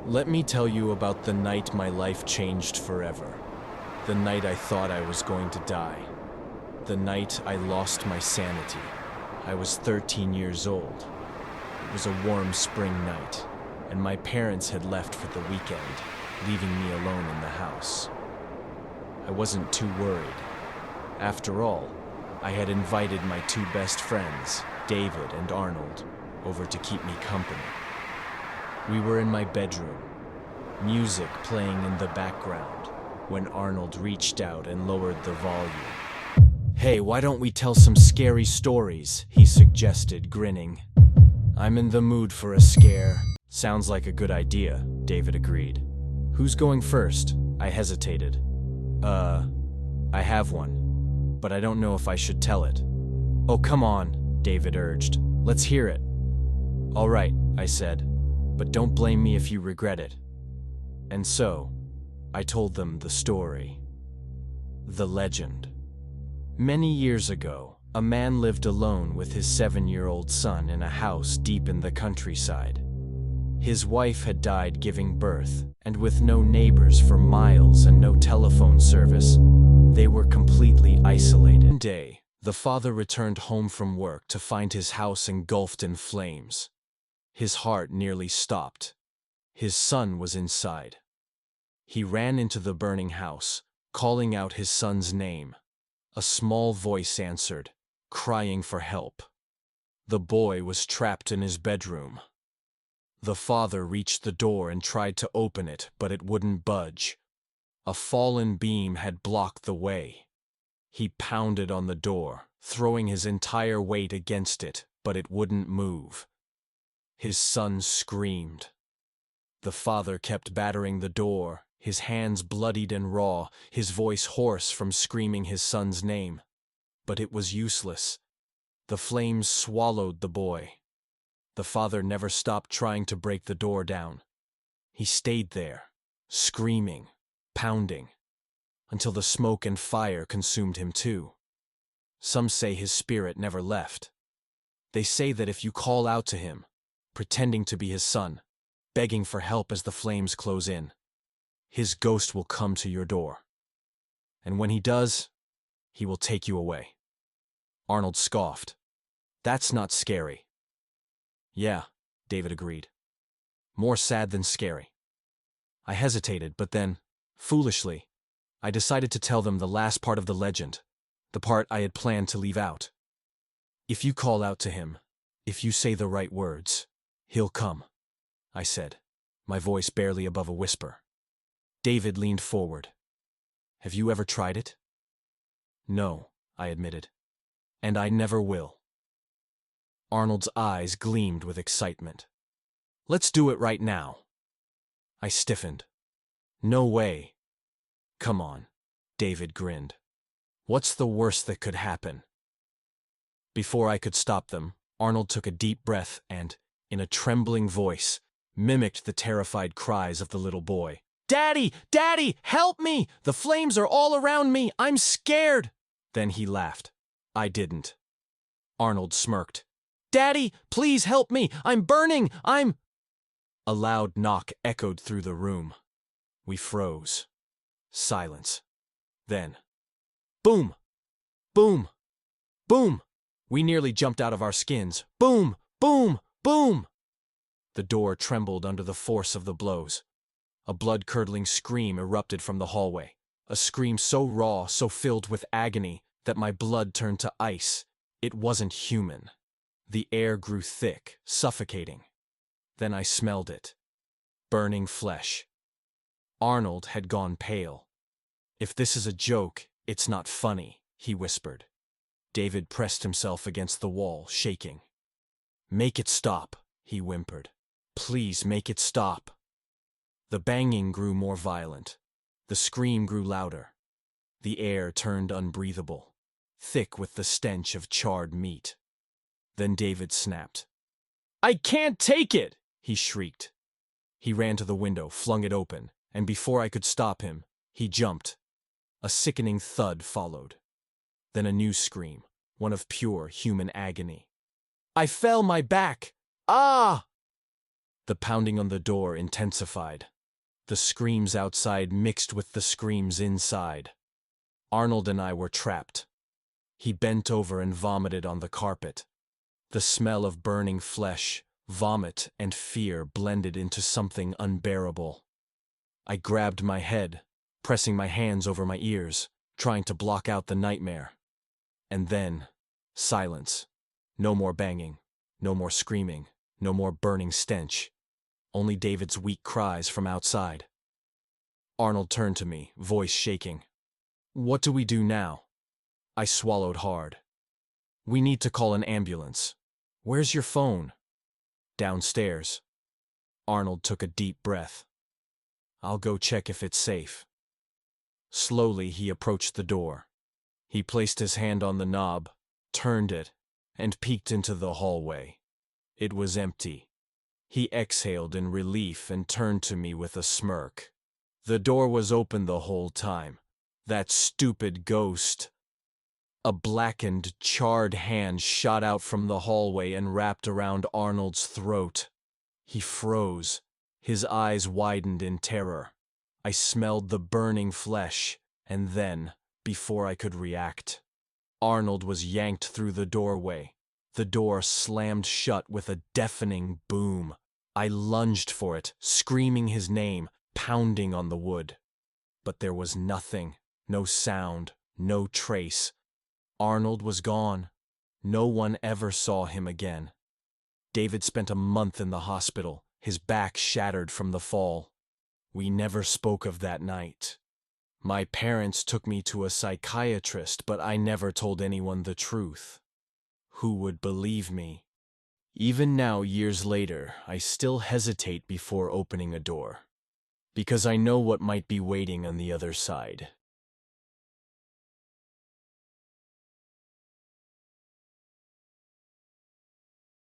Let me tell you about the night my life changed forever. The night I thought I was going to die. The night I lost my sanity. I was 13 years old. It was a warm spring night, and my parents had left for the weekend, leaving me alone in the house. I wasn't too worried. After all, I had invited my two best friends, David and Arnold, over to keep me company. We were in my bedroom, music playing in the background, when Arnold reached out and lowered the volume. "Hey, why don't we tell some scary stories?" he suggested, grinning. "I'm in the mood for a scare." "Sounds like a good idea," David agreed. "Who's going first?" I hesitated. I have one, but I don't know if I should tell it." "Oh, come on," David urged. "Let's hear it." "All right," I said, "but don't blame me if you regret it." And so, I told them the story. The legend. Many years ago, a man lived alone with his 7-year-old son in a house deep in the countryside. His wife had died giving birth, and with no neighbors for miles and no telephone service, they were completely isolated. One day, the father returned home from work to find his house engulfed in flames. His heart nearly stopped. His son was inside. He ran into the burning house, calling out his son's name. A small voice answered, crying for help. The boy was trapped in his bedroom. The father reached the door and tried to open it, but it wouldn't budge. A fallen beam had blocked the way. He pounded on the door, throwing his entire weight against it, but it wouldn't move. His son screamed. The father kept battering the door, his hands bloodied and raw, his voice hoarse from screaming his son's name. But it was useless. The flames swallowed the boy. The father never stopped trying to break the door down. He stayed there, screaming, pounding, until the smoke and fire consumed him too. Some say his spirit never left. They say that if you call out to him, pretending to be his son, begging for help as the flames close in, his ghost will come to your door. And when he does, he will take you away. Arnold scoffed. "That's not scary." "Yeah," David agreed. "More sad than scary." I hesitated, but then, foolishly, I decided to tell them the last part of the legend, the part I had planned to leave out. "If you call out to him, if you say the right words, he'll come," I said, my voice barely above a whisper. David leaned forward. "Have you ever tried it?" "No," I admitted. "And I never will." Arnold's eyes gleamed with excitement. "Let's do it right now." I stiffened. "No way." "Come on," David grinned. "What's the worst that could happen?" Before I could stop them, Arnold took a deep breath and, in a trembling voice, mimicked the terrified cries of the little boy. "Daddy! Daddy! Help me! The flames are all around me! I'm scared!" Then he laughed. I didn't. Arnold smirked. "Daddy, please help me! I'm burning! I'm—" A loud knock echoed through the room. We froze. Silence. Then, boom! Boom! Boom! We nearly jumped out of our skins. Boom! Boom! Boom! The door trembled under the force of the blows. A blood-curdling scream erupted from the hallway. A scream so raw, so filled with agony, that my blood turned to ice. It wasn't human. The air grew thick, suffocating. Then I smelled it. Burning flesh. Arnold had gone pale. "If this is a joke, it's not funny," he whispered. David pressed himself against the wall, shaking. "Make it stop," he whimpered. "Please make it stop." The banging grew more violent. The scream grew louder. The air turned unbreathable, thick with the stench of charred meat. Then David snapped. "I can't take it!" he shrieked. He ran to the window, flung it open, and before I could stop him, he jumped. A sickening thud followed. Then a new scream, one of pure human agony. "I fell my back! Ah!" The pounding on the door intensified. The screams outside mixed with the screams inside. Arnold and I were trapped. He bent over and vomited on the carpet. The smell of burning flesh, vomit, and fear blended into something unbearable. I grabbed my head, pressing my hands over my ears, trying to block out the nightmare. And then, silence. No more banging, no more screaming, no more burning stench. Only David's weak cries from outside. Arnold turned to me, voice shaking. "What do we do now?" I swallowed hard. "We need to call an ambulance." "Where's your phone?" "Downstairs." Arnold took a deep breath. "I'll go check if it's safe." Slowly he approached the door. He placed his hand on the knob, turned it, and peeked into the hallway. It was empty. He exhaled in relief and turned to me with a smirk. "The door was open the whole time. That stupid ghost." A blackened, charred hand shot out from the hallway and wrapped around Arnold's throat. He froze. His eyes widened in terror. I smelled the burning flesh, and then, before I could react, Arnold was yanked through the doorway. The door slammed shut with a deafening boom. I lunged for it, screaming his name, pounding on the wood. But there was nothing, no sound, no trace. Arnold was gone. No one ever saw him again. David spent a month in the hospital, his back shattered from the fall. We never spoke of that night. My parents took me to a psychiatrist, but I never told anyone the truth. Who would believe me? Even now, years later, I still hesitate before opening a door, because I know what might be waiting on the other side.